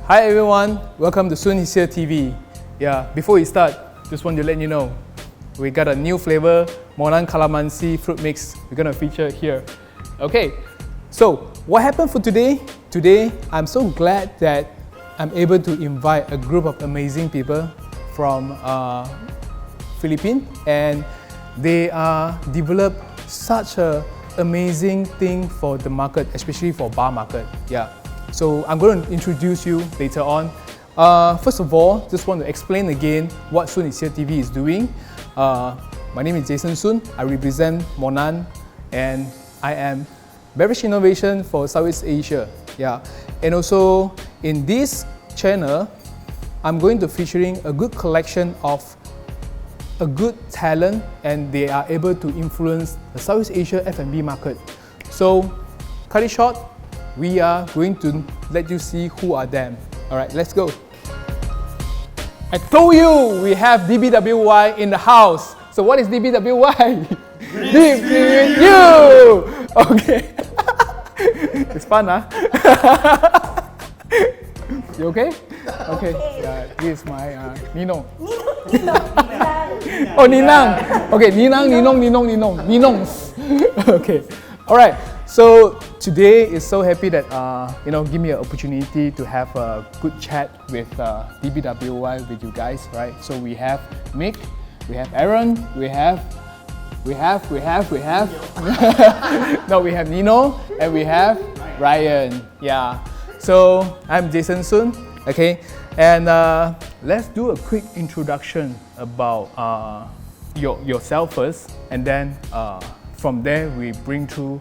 Hi everyone, welcome to 𝐬𝐿𝐽𝐼 TV. Yeah, before we start, just want to let you know, we got a new flavor, Monan Calamansi fruit mix. We're gonna feature here. Okay, so what happened for today? Today, I'm so glad that I'm able to invite a group of amazing people from Philippines, and they developed such a amazing thing for the market, especially for bar market. Yeah. So I'm going to introduce you later on. First of all, just want to explain again what 𝐬𝐿𝐽𝐼 TV is doing. My name is Jason Soon. I represent Monan, and I am beverage innovation for Southeast Asia. Yeah, and also in this channel, I'm going to featuring a good collection of a good talent, and they are able to influence the Southeast Asia F&B market. So, cut it short. We are going to let you see who are them. Alright, let's go. I told you we have DBWY in the house. So what is DBWY? Deep with you! Okay. It's fun, huh? You okay? Okay. This is my Nino. Oh, Ninang. Okay, Ninongs. Okay. Alright. So today is so happy that give me an opportunity to have a good chat with DBWY with you guys, right? So we have Mick, we have Aaron, we have no, we have Nino, and we have Ryan. Yeah. So I'm Jason Soon, okay, and let's do a quick introduction about yourself first, and then from there we bring through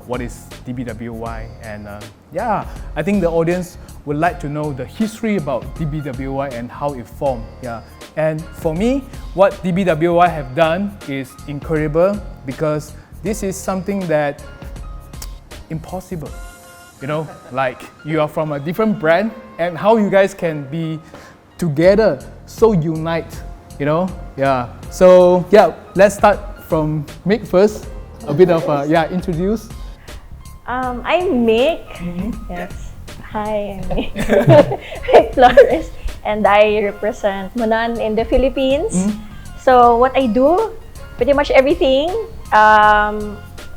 what is DBWY, and yeah, I think the audience would like to know the history about DBWY and how it formed. Yeah, and for me, what DBWY have done is incredible, because this is something that impossible. You know, like you are from a different brand, and how you guys can be together, so unite. You know, yeah. So yeah, let's start from Mick first. A bit of introduce. I'm Mick. Yes. Hi, I'm Mick. I'm Flores, and I represent Monan in the Philippines. So what I do, pretty much everything,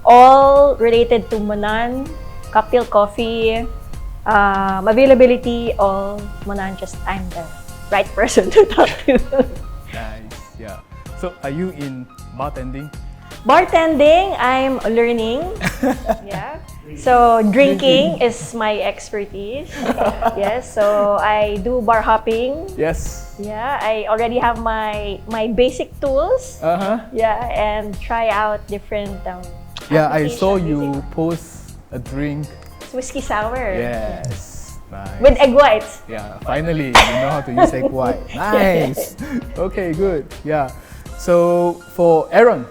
all related to Monan, cocktail coffee, availability, all Monan. Just I'm the right person to talk to. Nice. Yeah. So are you in bartending? Bartending, I'm learning. Yeah. So drinking is my expertise. Yes. So I do bar hopping. Yes. Yeah. I already have my basic tools. Yeah, and try out different. Yeah, I saw you post a drink. It's whiskey sour. Yes. Nice. With egg whites. Yeah. Finally, you know how to use egg white. Nice. Okay. Good. Yeah. So for Aaron.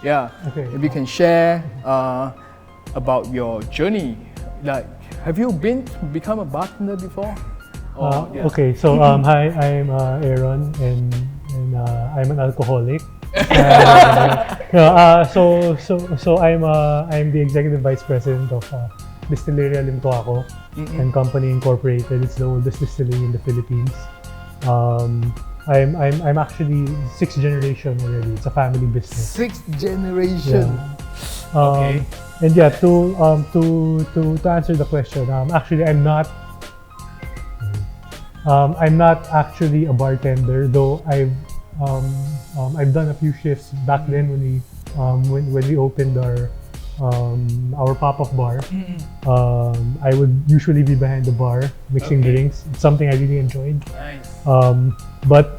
Yeah, okay. If you can share about your journey, like have you become a bartender before? Yeah. Okay, so hi, I'm Aaron, and I'm an alcoholic. So I'm the executive vice president of Distilleria 𝘓 and Company Incorporated. It's the oldest distillery in the Philippines. I'm actually 6th generation already. It's a family business. 6th generation. Yeah. Okay. And yeah, to answer the question, actually I'm not actually a bartender, though I've done a few shifts back then when we opened our pop-up bar. I would usually be behind the bar mixing drinks. It's something I really enjoyed. Nice. But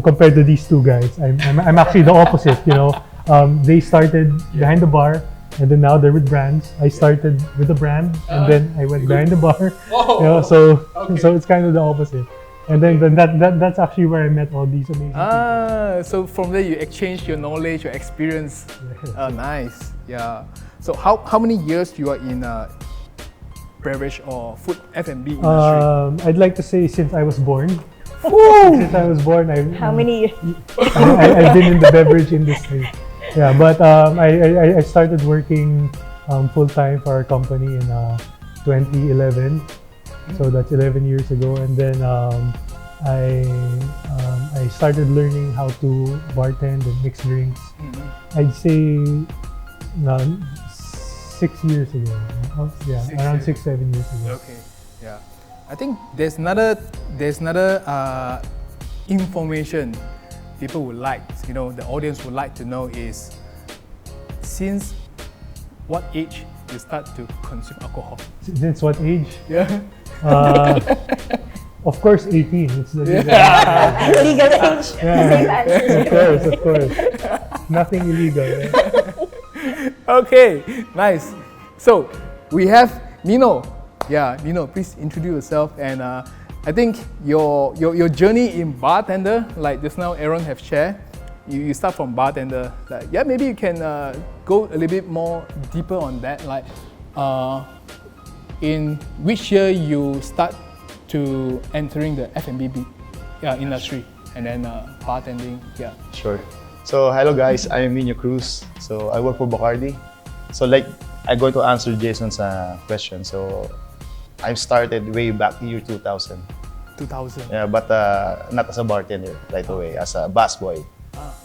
compared to these two guys, I'm actually the opposite. You know, they started behind the bar, and then now they're with brands. I started with a brand, and then I went behind the bar. Whoa. You know, so it's kind of the opposite. And then that's actually where I met all these amazing people. So from there you exchange your knowledge, your experience. Yes. Nice. Yeah. So how many years you are in beverage or food F&B industry? I'd like to say since I was born. Since I was born, how many years? I've been in the beverage industry. Yeah, but I started working full time for our company in 2011. So that's 11 years ago, and then I started learning how to bartend and mix drinks. I'd say 6 years ago. Yeah, around 6-7 years ago. Okay, yeah. I think there's another information people would like, the audience would like to know is, since what age you start to consume alcohol? Since what age? Yeah. Of course, 18. It's the legal Legal age. Same answer. Of course. Nothing illegal. Okay, nice. So we have Nino. Yeah, Nino, please introduce yourself. And I think your journey in bartender, like just now Aaron have shared, you start from bartender. Like, yeah, maybe you can go a little bit more deeper on that. Like, in which year you start to entering the F&B industry, and then bartending. Yeah. Sure. So hello guys, I'm Nino Cruz. So I work for Bacardi. So like I'm going to answer Jason's question. So I started way back year 2000. 2000. Yeah, but not as a bartender right away, as a busboy.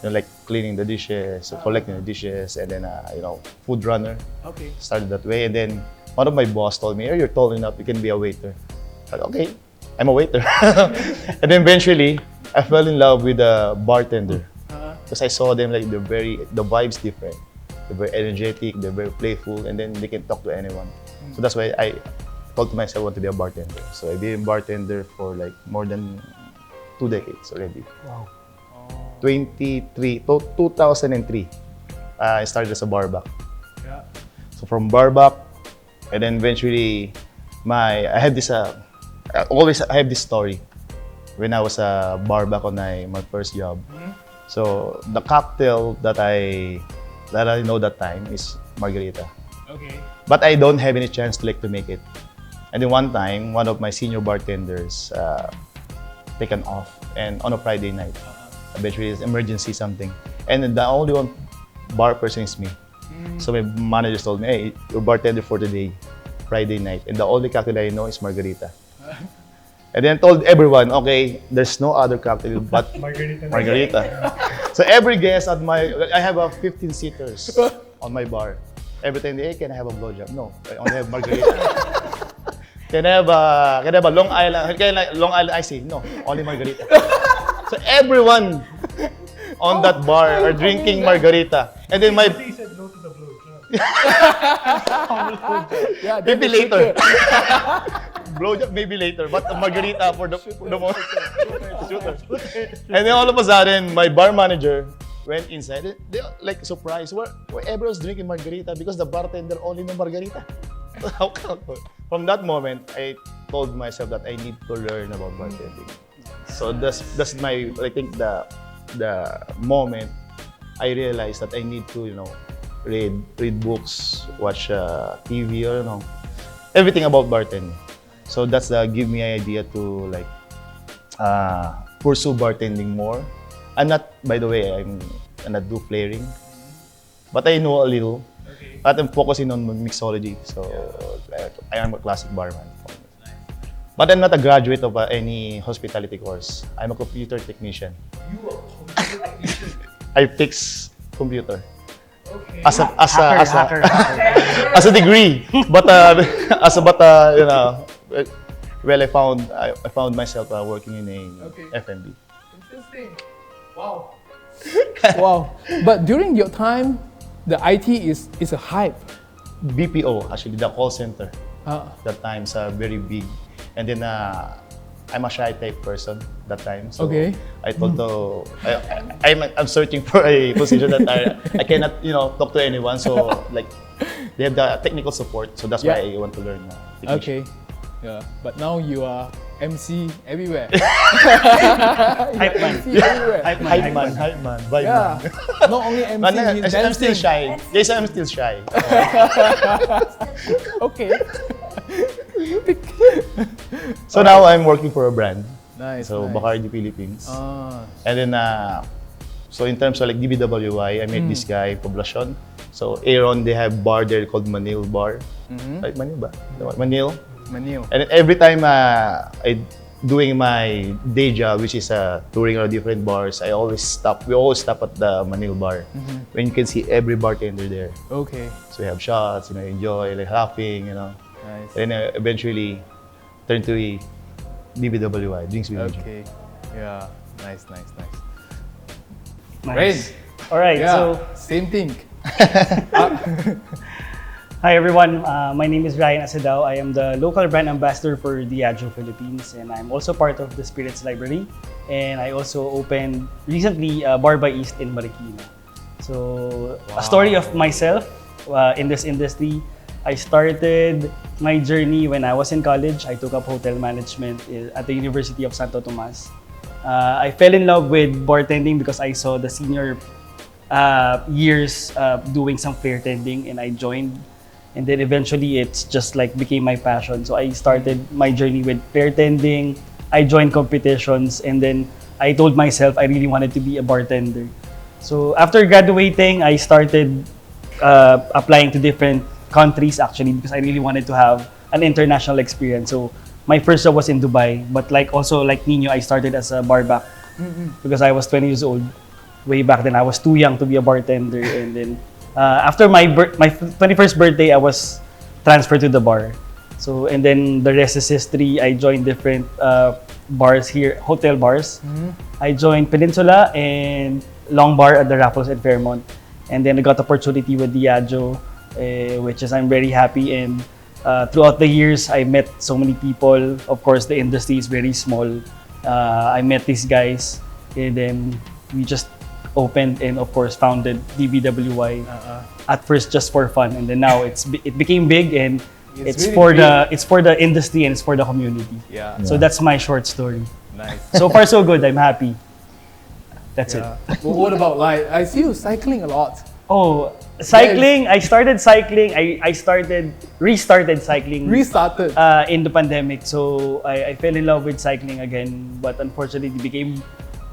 Like cleaning the dishes, collecting the dishes, and then food runner. Okay. Started that way, and then one of my boss told me, "Oh, you're tall enough, you can be a waiter." I said, "Okay, I'm a waiter." And then eventually, I fell in love with a bartender because I saw them like the vibes different. They're very energetic, they're very playful, and then they can talk to anyone. So that's why I told to myself I want to be a bartender. So I've been a bartender for like more than 2 decades already. Wow. 2003, I started as a barback. Yeah. So from barback, and then eventually, I have this story. When I was a barback on my first job, so the cocktail that I know that time is margarita. Okay. But I don't have any chance to make it. And then one time, one of my senior bartenders taken off, and on a Friday night, eventually it's emergency something, and then the only one bar person is me. So my manager told me, "Hey, you're bartender for today, Friday night, and the only cocktail I know is margarita." And then I told everyone, "Okay, there's no other cocktail but margarita." So every guest I have 15 seaters on my bar. Every time they, "Hey, can I have a blowjob?" "No, I only have margarita." Can I have a Long Island? Long Island Ice? "No, only margarita." So everyone on that bar are drinking margarita, and then He said no to the blowjob. Yeah, maybe later. Blowjob maybe later, but margarita for the most shooter. And then all of a sudden, my bar manager went inside. They like surprised. Where everyone's drinking margarita because the bartender only know margarita. How come? From that moment, I told myself that I need to learn about bartending. So that's my, I think, the moment I realized that I need to read books, watch TV, or everything about bartending. So that's give me an idea to pursue bartending more. I'm not, by the way, I'm not do flaring, but I know a little. Okay. But I'm focusing on mixology. So I am a classic barman. But I'm not a graduate of any hospitality course. I'm a computer technician. You are a computer technician. I fix computer. Okay. As a degree, but well, I found myself working in a F&B. Interesting. Wow. Wow. But during your time, the IT is a hype. BPO, actually, the call center. That time's very big. And then I'm a shy type person that time. So I told I'm searching for a position that I cannot talk to anyone. So they have the technical support. So that's why I want to learn. Okay. Yeah. But now you are MC everywhere. Hype man. Hype man. Vibe man. Not only MC, But he's I'm still dancing. shy. Yes, I'm still shy. Okay. So now I'm working for a brand. Nice. So nice. Bacardi Philippines. And then so in terms of DBWY, I met this guy, Poblacion. So Aaron, they have bar there called Manil Bar. Right, Manil ba? Manil. Manil. And then every time I doing my day job, which is touring around different bars, we always stop at the Manil bar, when you can see every bartender there. Okay. So we have shots, enjoy, like laughing, Nice. and eventually turn to the DBWY, drinks with DJ. Okay. Yeah. Nice. Nice. Rain. All right, Yeah. so Same thing. hi everyone. My name is Ryan Asedao. I am the local brand ambassador for Diageo Philippines, and I'm also part of the Spirits Library. And I also opened recently Bar by East in Marikina. So a story of myself in this industry. I started my journey when I was in college. I took up hotel management at the University of Santo Tomas. I fell in love with bartending because I saw the senior years doing some flair tending, and I joined. And then eventually it's just like became my passion. So I started my journey with flair tending. I joined competitions, and then I told myself I really wanted to be a bartender. So after graduating, I started applying to different countries actually because I really wanted to have an international experience. So my first job was in Dubai, but like Nino, I started as a bar back because I was 20 years old. Way back then, I was too young to be a bartender, and then after my 21st birthday, I was transferred to the bar. So and then the rest is history. I joined different bars here, hotel bars. I joined Peninsula and Long Bar at the Raffles and Fairmont, and then I got opportunity with Diageo, which is I'm very happy. And throughout the years, I met so many people. Of course, the industry is very small. I met these guys, and then we just opened and of course founded DBWY. At first just for fun, and then now it became big, and it's really for the industry and it's for the community. Yeah. So that's my short story. Nice. So far so good. I'm happy. That's it. Well, what about like I see you cycling a lot. Oh, cycling. I started cycling. I restarted cycling. Restarted. In the pandemic. So I fell in love with cycling again, but unfortunately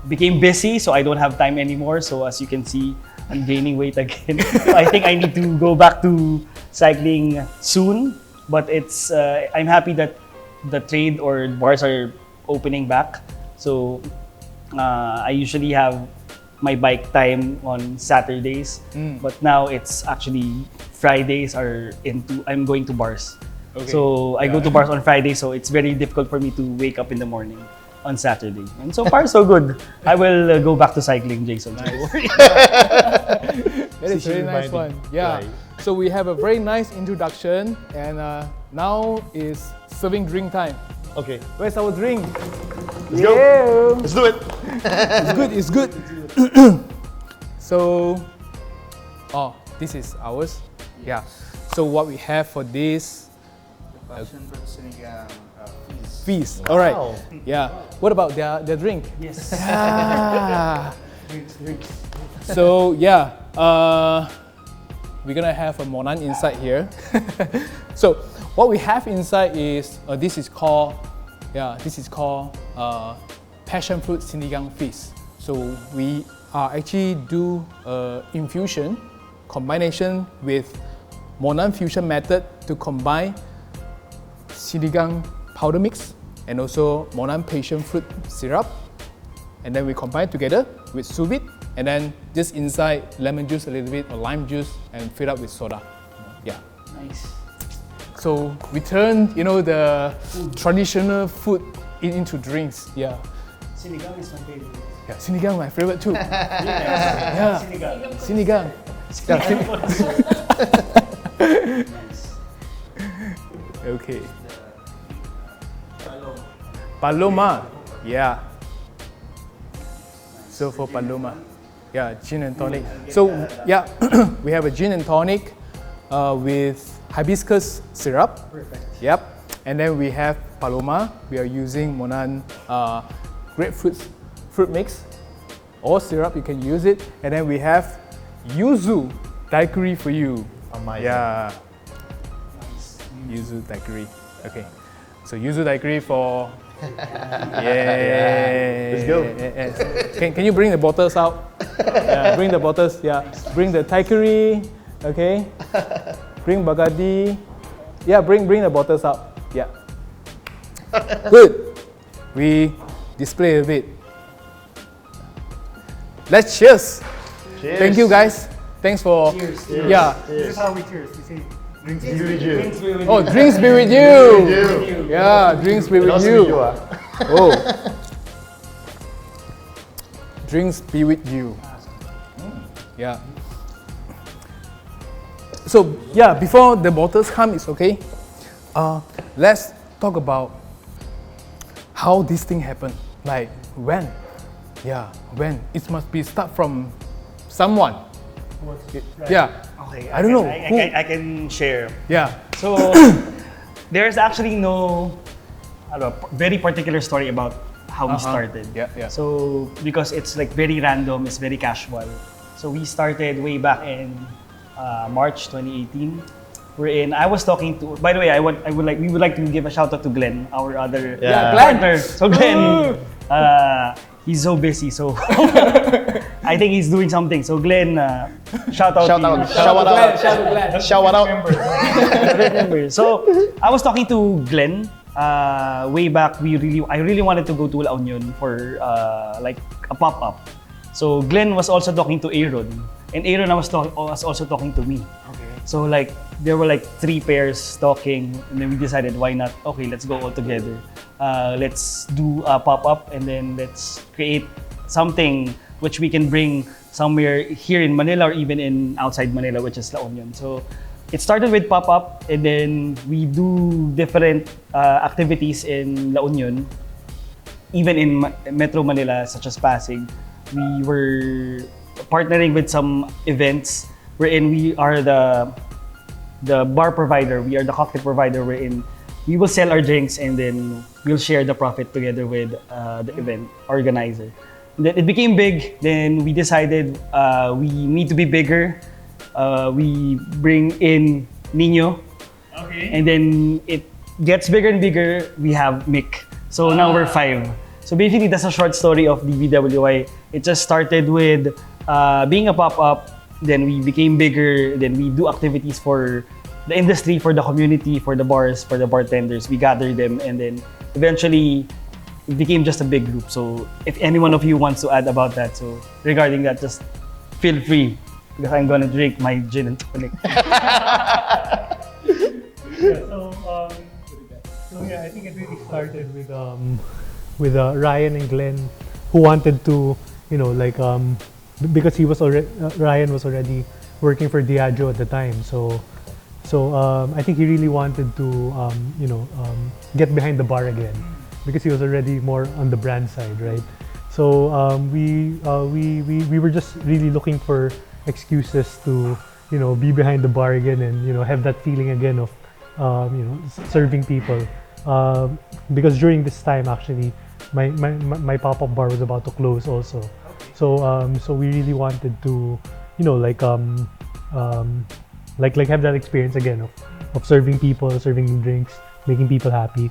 became busy, so I don't have time anymore. So as you can see, I'm gaining weight again. So I think I need to go back to cycling soon. But it's I'm happy that the trade or bars are opening back. So I usually have my bike time on Saturdays, but now it's actually Fridays I'm going to bars. Okay. So I go to bars on Friday, so it's very difficult for me to wake up in the morning on Saturday. And so far, so good. I will go back to cycling, Jason. That is a very nice one. Yeah. Right. So we have a very nice introduction, and now is serving drink time. Okay, Where's our drink? let's go. Let's do it. It's good. So, this is ours. Yeah. So what we have for this feast. All right. Wow. Yeah. What about their drink? Yes. Ah. So yeah, we're gonna have a Monan inside here. So what we have inside is this is called passion fruit sinigang feast. So we actually do infusion combination with Monan fusion method to combine sinigang powder mix and also Monan passion fruit syrup, and then we combine together with 𝑘 𝗵𝗱𝗋, and then just inside lemon juice a little bit or lime juice and fill up with soda. Yeah. Nice. So we turn the traditional food into drinks. Yeah. Sinigang is my favorite. Yeah. Sinigang my favorite too. Yeah. Sinigang. Sinigang. Yeah. Okay. Paloma. Yeah. So for Paloma, yeah, gin and tonic. So yeah, we have a gin and tonic with hibiscus syrup. Perfect. Yep. And then we have Paloma. We are using Monan grapefruit fruit mix or syrup. You can use it. And then we have yuzu daiquiri for you. Amazing. Yeah. Yuzu daiquiri. Okay. So yuzu daiquiri for. Yeah. Let's go. Can you bring the bottles out? Yeah, bring the bottles. Yeah. Bring the daiquiri. Okay. Bring Bagadi. Yeah. Bring the bottles out. Yeah. Good. We display a bit. Let's cheers. Cheers. Thank you guys. Thanks for yeah. This is how we cheers. We say drinks Be with you. Oh, drinks be with you. Yeah, drinks be with you. Oh. Drinks be with you. Yeah. So yeah, before the bottles come, it's okay. Let's talk about how this thing happened. Like when? Yeah, when? It must be start from someone. Yeah. Okay, I don't know. I can share. Yeah. So there's actually no very particular story about how we started. Yeah, yeah. So because it's like very random, it's very casual. So we started way back in March 2018. Wherein I was talking to. By the way, we would like to give a shout out to Glenn, our other partner. So Glenn, he's so busy. So I think he's doing something. So Glenn, shout out. So I was talking to Glenn way back. I really wanted to go to La Union for like a pop up. So Glenn was also talking to Aaron, and Aaron was also talking to me. Okay. So like there were like 3 pairs talking, and then we decided why not? Okay, let's go all together. Let's do a pop-up, and then let's create something which we can bring somewhere here in Manila or even in outside Manila, which is La Union. So it started with pop-up, and then we do different activities in La Union, even in Metro Manila, such as Pasig. We were partnering with some events wherein we are the bar provider, we are the cocktail provider, wherein we will sell our drinks and then we'll share the profit together with the event organizer. And then it became big. Then we decided we need to be bigger. We bring in Nino. Okay. And then it gets bigger and bigger. We have Mick. So now we're 5. So basically, that's a short story of DBWY. It just started with being a pop-up. Then we became bigger. Then we do activities for the industry, for the community, for the bars, for the bartenders. We gather them, and then eventually it became just a big group. So if any one of you wants to add about that, so regarding that, just feel free because I'm gonna drink my gin and tonic. Yeah, I think it really started with Ryan and Glenn, who wanted to, because he was already Ryan was already working for Diageo at the time. So I think he really wanted to get behind the bar again because he was already more on the brand side, right? So we were just really looking for excuses to be behind the bar again and have that feeling again of serving people. Because during this time actually my pop-up bar was about to close also. So we really wanted to have that experience again of serving people, serving drinks, making people happy.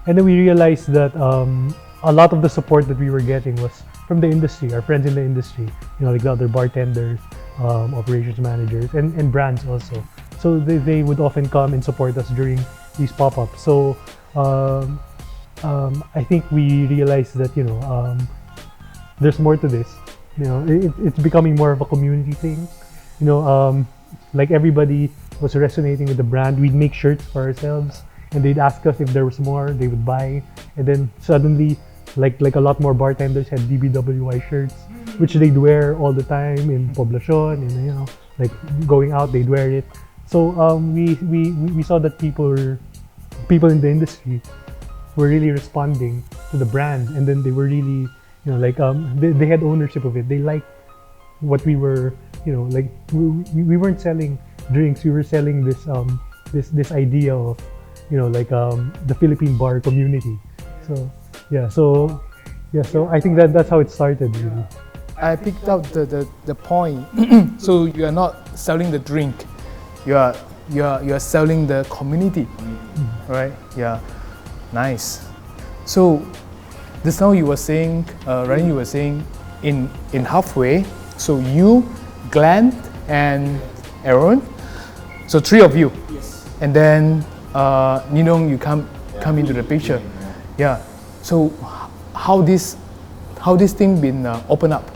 And then we realized that a lot of the support that we were getting was from the industry, our friends in the industry, like the other bartenders, operations managers, and brands also. So they would often come and support us during these pop-ups. So I think we realized that there's more to this. It's becoming more of a community thing. Like everybody was resonating with the brand. We'd make shirts for ourselves, and they'd ask us if there was more. They would buy, and then suddenly, like a lot more bartenders had DBWY shirts, which they'd wear all the time in Poblacion, and like going out, they'd wear it. So we saw that people in the industry were really responding to the brand, and then they were really they had ownership of it. They liked what we were, we weren't selling drinks. We were selling this idea of the Philippine bar community. So I think that's how it started really. I picked out the point. So you are not selling the drink, you are selling the community, right? Yeah, nice. So just now you were saying, Ryan, you were saying in halfway. So you, Glenn, and Aaron. So 3 of you. Yes. And then Ninong, you come into the picture. Yeah. So how this thing been opened up?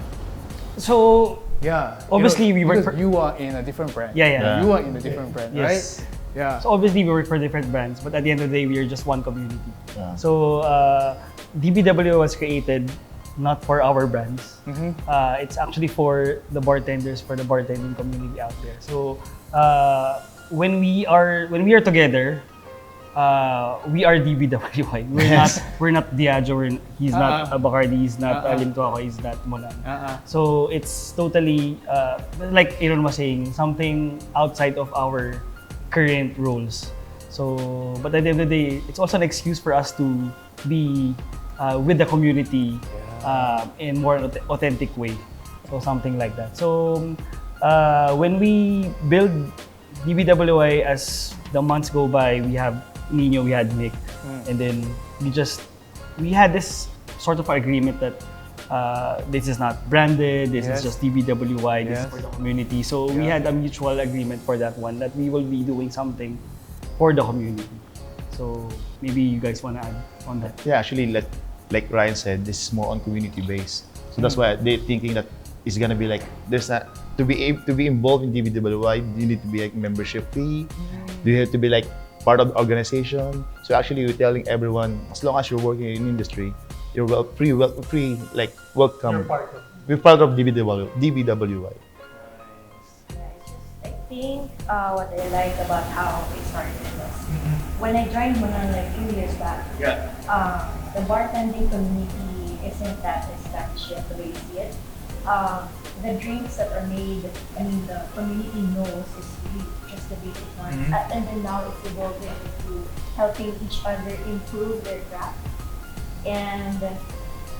So Yeah. Obviously, we work because for- you are in a different brand. Yeah. You are in a different brand, Yes. right? Yeah. So obviously we work for different brands, but at the end of the day, we are just one community. Yeah. So DBWY was created not for our brands. It's actually for the bartenders, for the bartending community out there. So when we are together, we are DBWY. We're not Diageo. He's not Bacardi. He's not 𝘓 𝘿𝘽𝐼. He's not Monan. So it's totally like Aaron was saying, something outside of our current roles. So, but at the end of the day, it's also an excuse for us to be with the community in more authentic way. So something like that. So when we build DBWY, as the months go by, we have Nino, we had Mick, and then we had this sort of agreement that this is not branded, this is just DBWY, this is for the community. So we had a mutual agreement for that one, that we will be doing something for the community. So maybe you guys want to add on that? Yeah, actually, like Ryan said, this is more on community based. So that's why they're thinking that it's gonna be like to be involved in DBWY, you need to be like membership fee. You have to be like part of the organization. So actually, we're telling everyone, as long as you're working in industry, you're welcome. We're part of DBWY. I think what I like about how it started was when I joined Monan like a few years back. The bartending community isn't that established yet the way you see it. The drinks that are made, the community knows is really just the basic ones. And then now it's evolving into helping each other improve their craft. And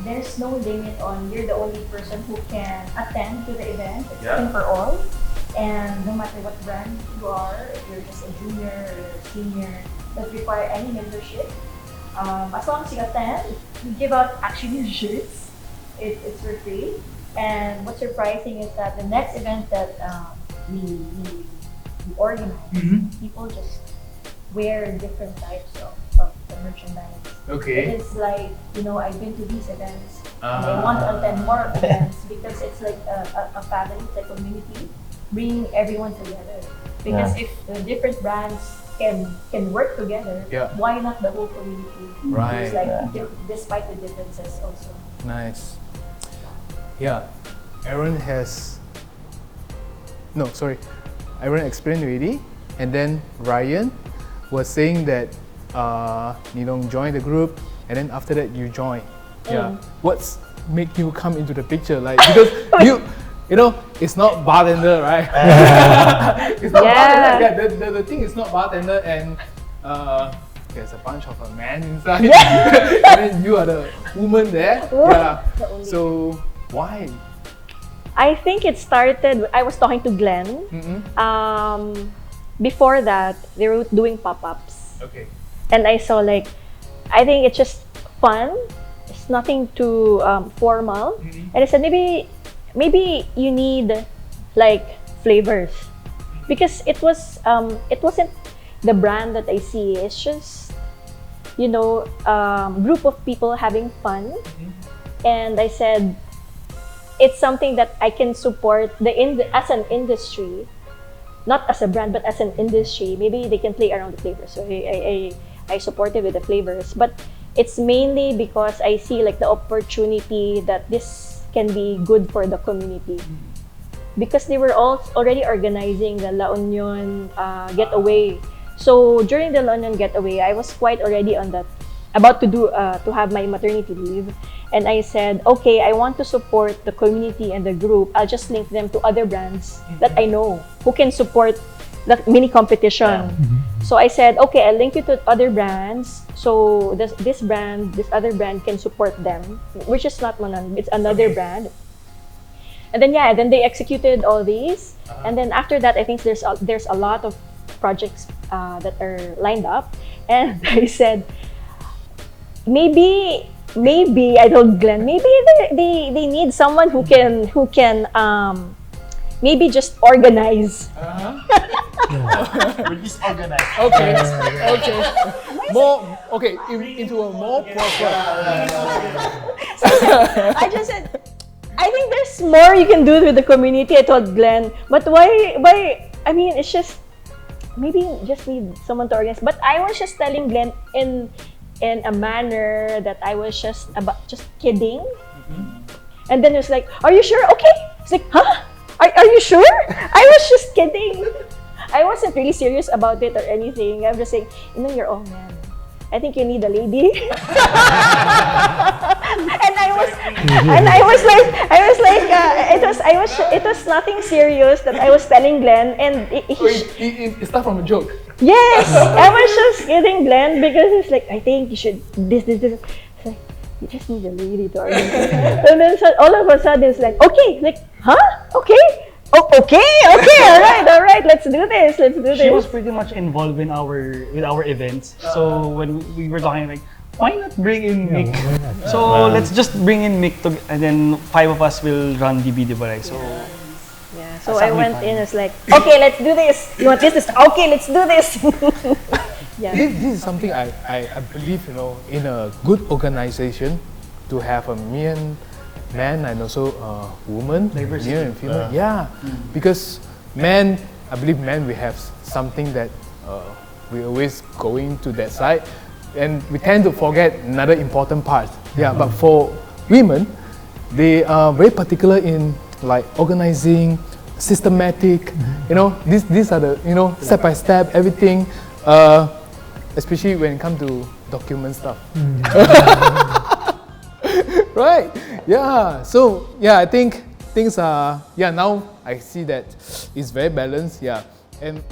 there's no limit on you're the only person who can attend to the event. It's open for all. And no matter what brand you are, if you're just a junior or a senior, doesn't require any membership. As long as you attend, we give out actually shirts. It's for free. And what's surprising is that the next event that we organize, people just wear different types of the merchandise. Okay. It is like, I've been to these events and I want to attend more events because it's like a family, it's a community, bringing everyone together. Because if the different brands can work together, why not the whole community? Right. It's like despite the differences also. Nice. Yeah, Aaron explained already, and then Ryan was saying that join the group, and then after that you join. Yeah, what's make you come into the picture? Like, because it's not bartender, right? It's not bartender. Yeah, the thing is not bartender, and there's a bunch of men inside, and then you are the woman there. Yeah, so. Why? I think it started, I was talking to Glenn. Before that, they were doing pop-ups. Okay. And I saw I think it's just fun. It's nothing too formal. And I said, maybe you need flavors. Because it wasn't the brand that I see. It's just, group of people having fun. And I said, it's something that I can support as an industry, not as a brand, but as an industry. Maybe they can play around the flavors. So I supported with the flavors, but it's mainly because I see the opportunity that this can be good for the community. Because they were all already organizing the La Union getaway. So during the La Union getaway, I was quite already on that, about to have my maternity leave. And I said, okay, I want to support the community and the group. I'll just link them to other brands that I know who can support the mini competition. So I said, okay, I'll link you to other brands. So this other brand can support them, which is not Monan, it's another brand. And then they executed all these. And then after that, I think there's a lot of projects that are lined up. And I said, maybe I told Glenn, maybe they need someone who can maybe just organize. We're disorganized. Okay, okay. More, okay, into a more proper. I just said, I think there's more you can do with the community. I told Glenn, but why? I mean, it's just maybe just need someone to organize. But I was just telling Glenn in a manner that I was just kidding. And then it was like, "Are you sure? Okay." It's like, "Huh? Are you sure?" I was just kidding. I wasn't really serious about it or anything. I'm just saying, you know, you're all man. I think you need a lady. and I was like, it was nothing serious that I was telling Glenn, and It started from a joke. yes, I was just kidding Glenn because it's like, I think you should this. It's like, you just need a lady to organize. And then all of a sudden it's like, okay, like, huh? Okay. Oh, okay, all right, let's do this. She was pretty much involved with our events. So when we were talking, like, why not bring in Mick? So let's just bring in Mick and then 5 of us will run DBWY. So yeah. So I went in. It's like, okay, let's do this. You want this? Okay, let's do this. Yeah. This is something I believe, you know, in a good organization, to have a man and also woman, diversity, male and female. Yeah, because men, I believe men, we have something that we always going to that side, and we tend to forget another important part. Yeah, but for women, they are very particular in like organizing, systematic. You know, these are the, you know, step by step everything. Especially when it comes to document stuff. Right? Yeah. So yeah, I think things are, yeah, now I see that it's very balanced. Yeah. And